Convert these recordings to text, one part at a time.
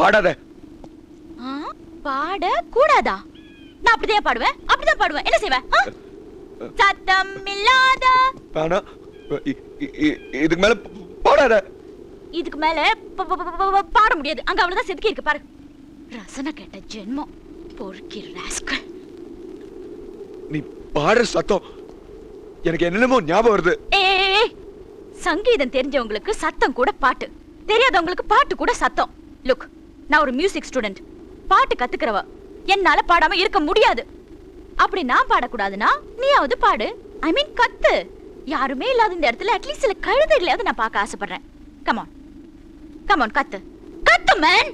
பாடாத. பாட கூடாதா? நான் அப்படிதான் பாடுவேன். என்ன செய்வேன்? சத்தம் இல்லாத. வேணா, இதுக்கு மேல பாடாத. இதுக்கு மேல பாட முடியாது. அங்க அவ்வளவுதான் செதுக்கி இருக்கு பாரு. ரசனை கேட்ட ஜென்மம். பொறுக்கி ராஸ்கல். நீ பாடுற சத்தம் எனக்கு என்னென்னமோ ஞாபகம் வருது. சங்கீதம் தெரிஞ்சவங்களுக்கு சத்தம் கூட பாட்டு, தெரியாதவங்களுக்கு பாட்டு கூட சத்தம். லுக், நான் ஒரு மியூசிக் ஸ்டூடெண்ட், பாட்டு கத்துக்கிறவ. என்னால பாடாம இருக்க முடியாது. அப்படி நான் பாடக்கூடாதுன்னா நீயாவது பாடு. ஐ மீன் கத்து. யாருமே இல்லாத இந்த இடத்துல அட்லீஸ்ட் சில கழுதைகளையாவது நான் பார்க்க ஆசைப்படுறேன். கமான் கமான், கத்து கத்து மேன்.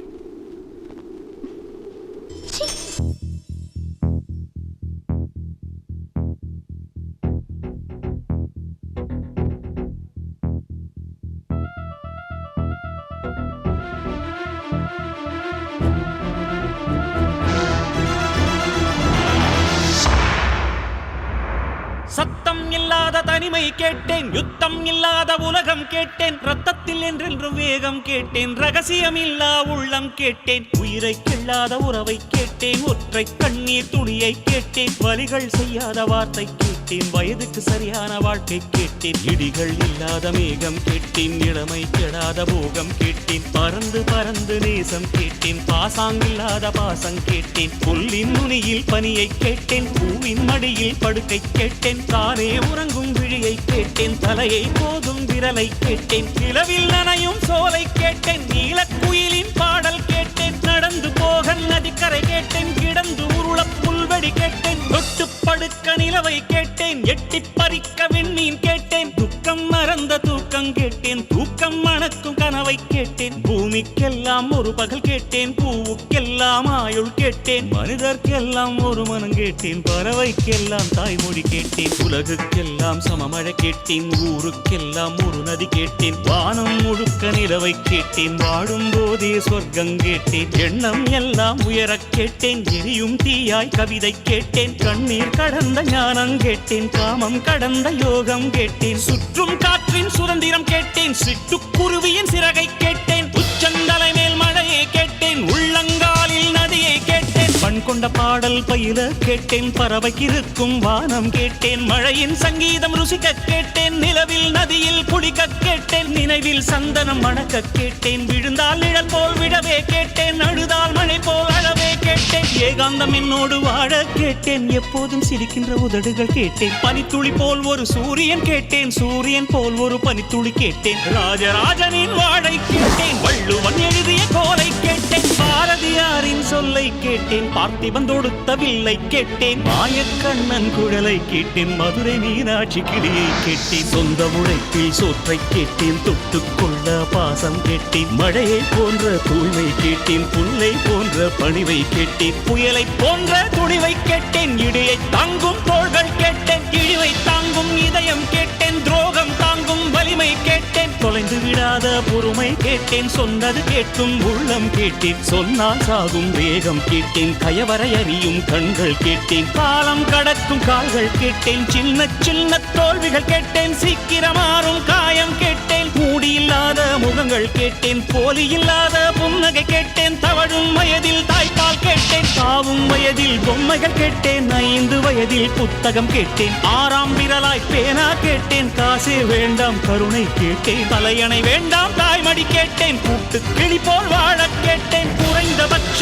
சத்தம் இல்லாத தனிமை கேட்டேன், யுத்தம் இல்லாத உலகம் கேட்டேன், ரத்தத்தில் என்றென்றும் வேகம் கேட்டேன், ரகசியம் இல்லா உள்ளம் கேட்டேன், உயிரை கிள்ளாத உறவை கேட்டேன், ஒற்றை கண்ணீர் துளியை கேட்டேன், வலிகள் செய்யாத வார்த்தை கேட்டேன், வயதுக்கு சரியான வாழ்க்கை கேட்டேன், இடிகள் இல்லாத மேகம் கேட்டேன், இளமை கெடாத போகம் கேட்டேன், பறந்து பறந்து நேசம் கேட்டேன், பாசாங்கில்லாத பாசம் கேட்டேன், புல்லின் நுனியில் பனியை கேட்டேன், பூவின் மடியில் படுக்கை கேட்டேன், தானே உறங்கும் விழியை கேட்டேன், தலையை போதும் விரலை கேட்டேன், நிலவில் நனையும் சோலை கேட்டேன், நீலக்குயிலின் பாடல் கேட்டேன், நடந்து போக நதிக்கரை கேட்டேன், கிடந்து உருள புல்வெடி கேட்டேன், தொட்டு படுக்க நிலவை கேட்டேன், எட்டி பறிக்க விண்மீன் கேட்டேன், துக்கம் மறந்த தூக்கம் கேட்டேன், தூக்கம் மணக்கும் கனவை கேட்டேன், பூமிக்கெல்லாம் ஒரு பகல் கேட்டேன், பூவுக்கெல்லாம் ஆயுள் கேட்டேன், மனிதர்க்கெல்லாம் ஒரு மனம் கேட்டேன், பறவைக்கெல்லாம் தாய்மொழி கேட்டேன், உலகுக்கெல்லாம் சமமழை கேட்டேன், ஊருக்கெல்லாம் ஒரு நதி கேட்டேன், வானம் முழுக்க நிலவை கேட்டேன், வாழும் போதே சொர்க்கம் கேட்டேன், எண்ணம் எல்லாம் உயரக் கேட்டேன், எரியும் தீயாய் கவிதை கேட்டேன், கண்ணீர் கடந்த ஞானம் கேட்டேன், காமம் கடந்த யோகம் கேட்டேன், சுற்றும் காற்றின் சுதந்திரம் கேட்டேன், சிட்டுக்குருவியின் சிறகை கேட்டேன், உச்சந்தலை மேல் மழையை கேட்டேன், உள்ளங்காலில் நதியை கேட்டேன், பண் கொண்ட பாடல் பயில கேட்டேன், பறவைக்கிருக்கும் வானம் கேட்டேன், மழையின் சங்கீதம் ருசிக்க கேட்டேன், நிலவில் நதியில் குளிக்க கேட்டேன், நினைவில் சந்தனம் மணக்க கேட்டேன், விழுந்தால் நிழல் போல் விடவே கேட்டேன், அழுதால் மழை போல் அழவே கேட்டேன், ஏகாந்தம் என்னோடு வாழ கேட்டேன், எப்போதும் சிரிக்கின்ற உதடுகள் கேட்டேன், பனித்துளி போல் ஒரு சூரியன் கேட்டேன், சூரியன் போல் ஒரு பனித்துளி கேட்டேன், ராஜராஜனின் வாழை கேட்டேன், வள்ளுவன் எழுதிய கோலை கேட்டேன், பாரதியாரின் சொல்லை கேட்டேன், பார்த்திபன் தொடுத்த வில்லை கேட்டேன், மாயக்கண்ணன் குழலை கேட்டேன், மதுரை மீனாட்சி கிளியை கேட்டேன், சொந்த உழைப்பில் சோற்றை கேட்டேன், தொட்டுக்கொள்ள பாசம் கேட்டேன், மழையை போன்ற தூய்மை கேட்டேன், புல்லை போன்ற பணிவை கேட்டேன், புயலை போன்ற துணிவை கேட்டேன், இடியை தாங்கும் தோள்கள் கேட்டேன், இழிவை தாங்கும் இதயம் கேட்டேன், துரோகம் தாங்கும் வலிமை கேட்டேன், தொலைந்து விடாத பொறுமை கேட்டேன், சொன்னது கேட்கும் உள்ளம் கேட்டேன், சொன்னால் சாகும் வேகம் கேட்டேன், கயவரை அறியும் கண்கள் கேட்டேன், காலம் கடக்கும் கால்கள் கேட்டேன், சின்ன சின்ன தோல்விகள் கேட்டேன், சீக்கிரமாறும் காயம் கேட்டேன், மூடியில்லாத முகங்கள் கேட்டேன், போலி இல்லாத புன்னகை கேட்டேன், தவழும் வயதில் தாய்ப்பால் கேட்டேன், சாவும் வயதில் பொம்மைகள் கேட்டேன், 5 வயதில் புத்தகம் கேட்டேன், 6ஆம் விரலாய் பேனா கேட்டேன், காசே வேண்டாம் கருணை கேட்டேன், தலையணை வேண்டாம் தாய்மடி கேட்டேன், கூட்டு கிளி போல் வாழ கேட்டேன், குறைந்தபட்ச